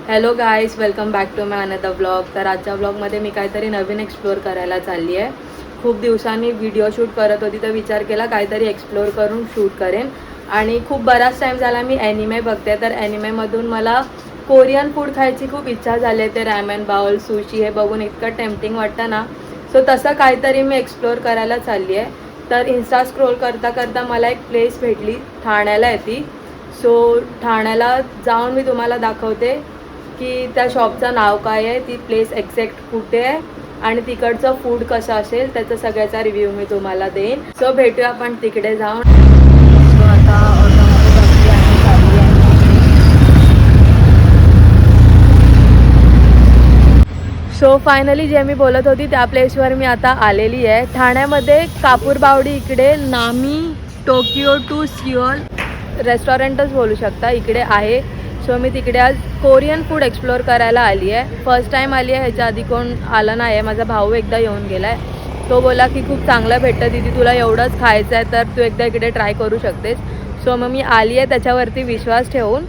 Hello guys, welcome back to my another blog. तर आजच्या ब्लॉगमध्ये मी काहीतरी नवीन एक्सप्लोअर करायला चालली आहे. खूप दिवसांनी व्हिडिओ शूट करत होती तर विचार केला काहीतरी एक्सप्लोअर करून शूट करेन. आणि खूप बराच टाईम झाला मी ॲनिमे बघते, तर ॲनिमेमधून मला कोरियन फूड खायची खूप इच्छा झाली आहे. ते रॅमन बाउल, सुशी हे बघून इतकं टेम्पटिंग वाटतं ना. सो तसं काहीतरी मी एक्सप्लोअर करायला चालली आहे. तर इन्स्टा स्क्रोल करता करता मला एक प्लेस भेटली, ठाण्याला आहे ती. सो ठाण्याला जाऊन मी तुम्हाला दाखवते की त्या शॉपचं नाव काय आहे, ती प्लेस एक्झॅक्ट कुठे आहे आणि तिकडचं फूड कसं असेल त्याचा सगळ्याचा रिव्ह्यू मी तुम्हाला देईन. सो भेटूया आपण तिकडे जाऊन. सो आता ऑटोमध्ये बसली आणि चालली आहे. सो फायनली जे मी बोलत होती त्या प्लेसवर मी आता आलेली आहे. ठाण्यामध्ये कापूरबावडी इकडे नामी टोकियो टू सिओल रेस्टॉरंटच बोलू शकता इकडे आहे. सो मी तिकडे आज कोरियन फूड एक्सप्लोअर करायला आली आहे. फर्स्ट टाईम आली आहे, ह्याच्या आधी कोण आलं नाही आहे. माझा भाऊ एकदा येऊन गेला आहे. तो बोला की खूप चांगलं भेटतं दीदी, तुला एवढंच खायचं आहे तर तू एकदा इकडे ट्राय करू शकतेस. सो मग मी आली आहे त्याच्यावरती विश्वास ठेवून.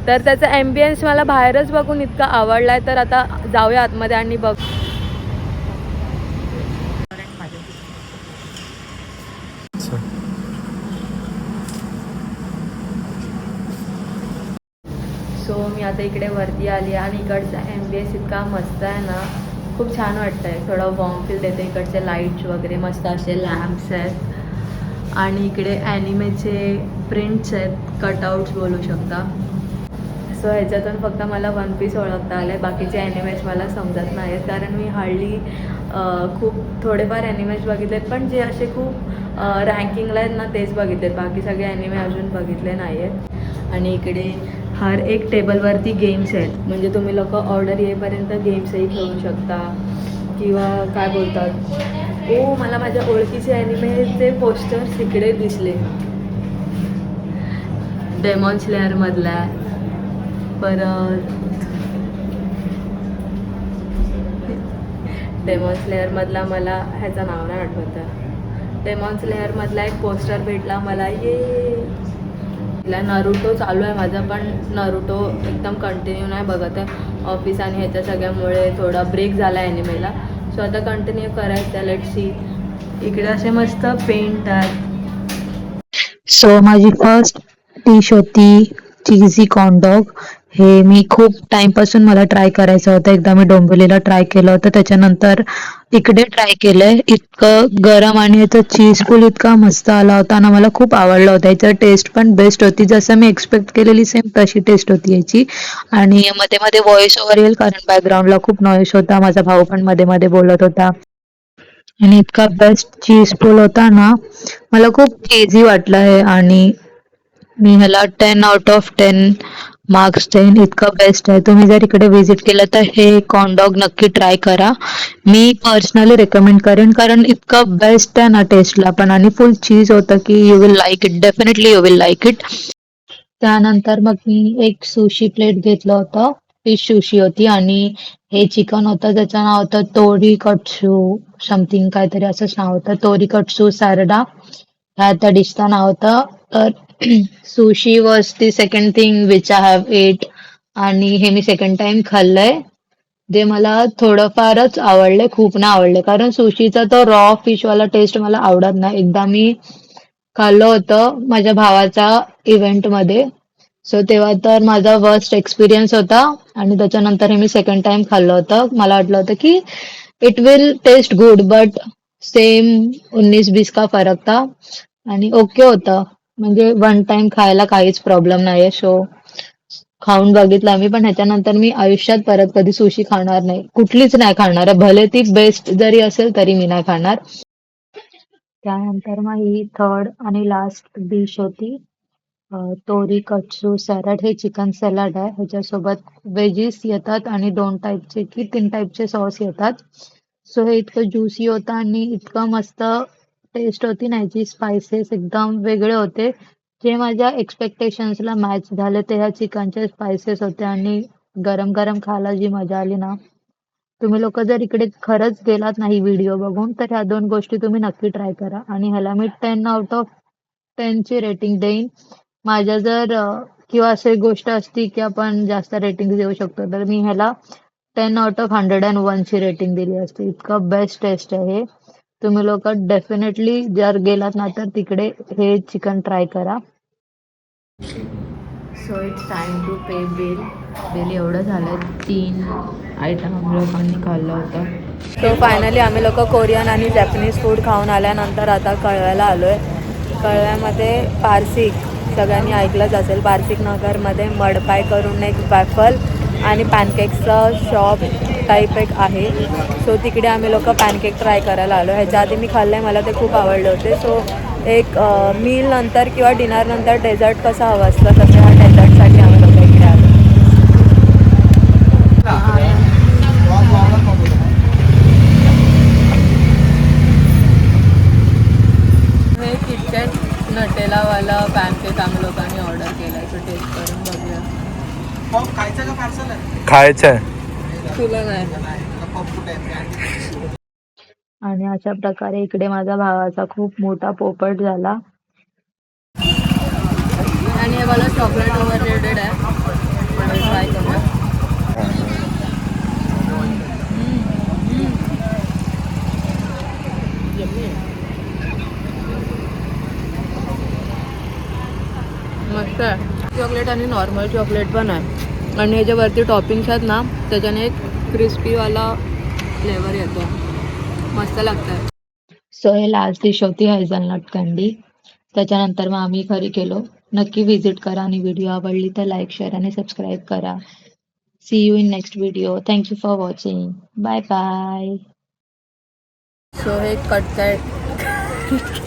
तर त्याचा ॲम्बियन्स मला बाहेरच बघून इतका आवडला आहे. तर आता जाऊया आतमध्ये आणि बघ. सो मी आता इकडे वरती आली आहे आणि इकडचा ॲम्बियन्स इतका मस्त आहे ना, खूप छान वाटतं आहे. थोडं वॉर्म फील देते. इकडचे लाईट्स वगैरे मस्त असे लॅम्प्स आहेत आणि इकडे ॲनिमेचे प्रिंट्स आहेत, कटआउट्स बोलू शकता. सो ह्याच्यातून फक्त मला वन पीस ओळखता आलं आहे, बाकीचे ॲनिमेज मला समजत नाही आहेत. कारण मी हल्ली खूप थोडेफार ॲनिमेज बघितलेत, पण जे असे खूप रँकिंगला आहेत ना तेच बघितलेत. बाकी सगळे ॲनिमे अजून बघितले नाही आहेत. आणि इकडे हर एक टेबलवरती गेम्स आहेत, म्हणजे तुम्ही लोक ऑर्डर येईपर्यंत गेम्सही खेळू शकता किंवा काय बोलतात. मला माझ्या ओळखीचे ॲनिमेचे पोस्टर्स इकडे दिसले. डेमॉन स्लेअरमधला, परत डेमॉन स्लेअरमधला मला ह्याचं नाव नाही आठवतं. डेमॉन स्लेअरमधला एक पोस्टर भेटला मला. नरुटो चालू आहे माझं, पण नरुटो एकदम कंटिन्यू नाही बघत आहे. ऑफिस आणि ह्याच्या सगळ्यामुळे थोडा ब्रेक झाला आहे ॲनिमेला. सो आता कंटिन्यू करायचं आहे. Let's see. इकडे असे मस्त पेंट आहेत. सो माझी फर्स्ट डिश होती चीझी कॉर्नडॉग. हे मी खूप टाइमपासून मला ट्राय करायचं होतं. एकदा मी डोंबिवलीला ट्राय केलं होतं, त्याच्यानंतर इकडे ट्राय केलंय. इतकं गरम आणि याचा चीज पूल इतका मस्त आला होता ना, मला खूप आवडला होता. याचं टेस्ट पण बेस्ट होती, जसं मी एक्सपेक्ट केलेली सेम तशी टेस्ट होती याची. आणि मध्ये मध्ये व्हॉइस ओव्हर येईल कारण बॅकग्राऊंडला खूप नॉईस होता. माझा भाऊ पण मध्ये मध्ये बोलत होता. आणि इतका बेस्ट चीज पूल होता ना, मला खूप चीजी वाटलं आहे. आणि मी ह्याला 10 out of 10 मार्क्स देईन. इतकं बेस्ट आहे. तुम्ही जर इकडे व्हिजिट केलं तर हे कॉर्नडॉग नक्की ट्राय करा. मी पर्सनली रेकमेंड करेन कारण इतकं बेस्ट आहे ना टेस्टला पण, आणि फुल चीज होतं की you will like it. Definitely you will like it. त्यानंतर मग मी एक सुशी प्लेट घेतलं होतं. फिश सुशी होती आणि हे चिकन होतं, ज्याचं नाव होतं तोरिकट्सू समथिंग, काहीतरी असंच नाव होतं, तोरिकट्सू सॅरडा ह्या त्या डिशचं नाव होतं. तर sushi was the second thing which I have ate. आणि हे मी सेकंड टाइम खाल्लंय, जे मला थोडंफारच आवडले, खूप नाही आवडले. कारण सुशीचा तो रॉ फिशवाला टेस्ट मला आवडत नाही. एकदा मी खाल्लं होतं माझ्या भावाच्या इव्हेंटमध्ये. सो तेव्हा तर माझा वर्स्ट एक्सपिरियन्स होता. आणि त्याच्यानंतर हे मी सेकंड टाइम खाल्लं होतं. मला वाटलं होतं की it will taste good, but same 19-20 का फरक था. आणि ओके होतं, म्हणजे वन टाइम खायला काहीच प्रॉब्लेम नाहीये. सो खाऊन बघितलं आम्ही, पण ह्याच्यानंतर मी आयुष्यात परत कधी सुशी खाणार नाही, कुठलीच नाही खाणार आहे. भले ती बेस्ट जरी असेल तरी मी नाही खाणार. त्यानंतर मग ही थर्ड आणि लास्ट डिश होती तोरिकट्सू सॅलड. हे चिकन सॅलड आहे. ह्याच्यासोबत व्हेजीस येतात आणि 2 टाईपचे की 3 टाईपचे सॉस येतात. सो हे इतकं ज्युसी होतं आणि इतकं मस्त टेस्ट होती ना याची. स्पायसेस एकदम वेगळे होते, जे माझ्या एक्सपेक्टेशन्सला मॅच झाले. ते ह्या चिकनचे स्पायसेस होते आणि गरम गरम खायला जी मजा आली ना. तुम्ही लोक जर इकडे खरंच गेलात नाही व्हिडिओ बघून, तर ह्या 2 गोष्टी तुम्ही नक्की ट्राय करा. आणि ह्याला मी 10 out of 10 ची रेटिंग देईन. माझ्या जर किंवा अशी एक गोष्ट असती की आपण जास्त रेटिंग देऊ शकतो, तर मी ह्याला 10 out of 101 ची रेटिंग दिली असती. इतकं बेस्ट टेस्ट आहे हे. तुम्ही लोक डेफिनेटली जर गेलात ना तर तिकडे हे चिकन ट्राय करा. So it's time to pay bill. Bill एवढं झालं, 3 आयटम आम्ही लोकांनी खाल्लं होतं. सो फायनली आम्ही लोक कोरियन आणि जॅपनीज फूड खाऊन आल्यानंतर आता कळव्याला आलो आहे. कळव्यामध्ये पारसिक, सगळ्यांनी ऐकलंच असेल, पारसिक नगरमध्ये मडपाय करून एक वॅफल आणि पॅनकेक्सचं शॉप टाईप एक आहे. सो तिकडे आम्ही लोक पॅनकेक ट्राय करायला आलो. ह्याच्या आधी मी खाल्लं आहे, मला ते खूप आवडले होते. सो एक मील नंतर किंवा डिनर नंतर डेझर्ट कसं हवं असतं तसं ह्या डेझर्टसाठी आम्ही लोक इकडे आलो. हे किटकॅट नटेलावाला पॅनकेक आम्ही लोकांनी ऑर्डर केला आहे. सो टेस्ट करून बघूया. खायचं तुला नाही. आणि अशा प्रकारे इकडे माझ्या भावाचा खूप मोठा पोपट झाला. आणि हे मला चॉकलेट ओव्हर रेडेड आहे. ट्राय करूया. मस्त आहे. चॉकलेट आणि नॉर्मल चॉकलेट पण आहे. आणि हे जे वरती टॉपिंग्स आहेत ना, त्याच्याने एक क्रिस्पीवाला फ्लेवर येतो. मस्त लागतं. सो हे लास्ट डिश होती हेझलनट कँडी. त्याच्यानंतर मग आम्ही घरी गेलो. नक्की व्हिजिट करा आणि व्हिडिओ आवडली तर लाईक, शेअर आणि सबस्क्राईब करा. See you in next video. Thank you for watching. Bye bye. So हे कटकॅट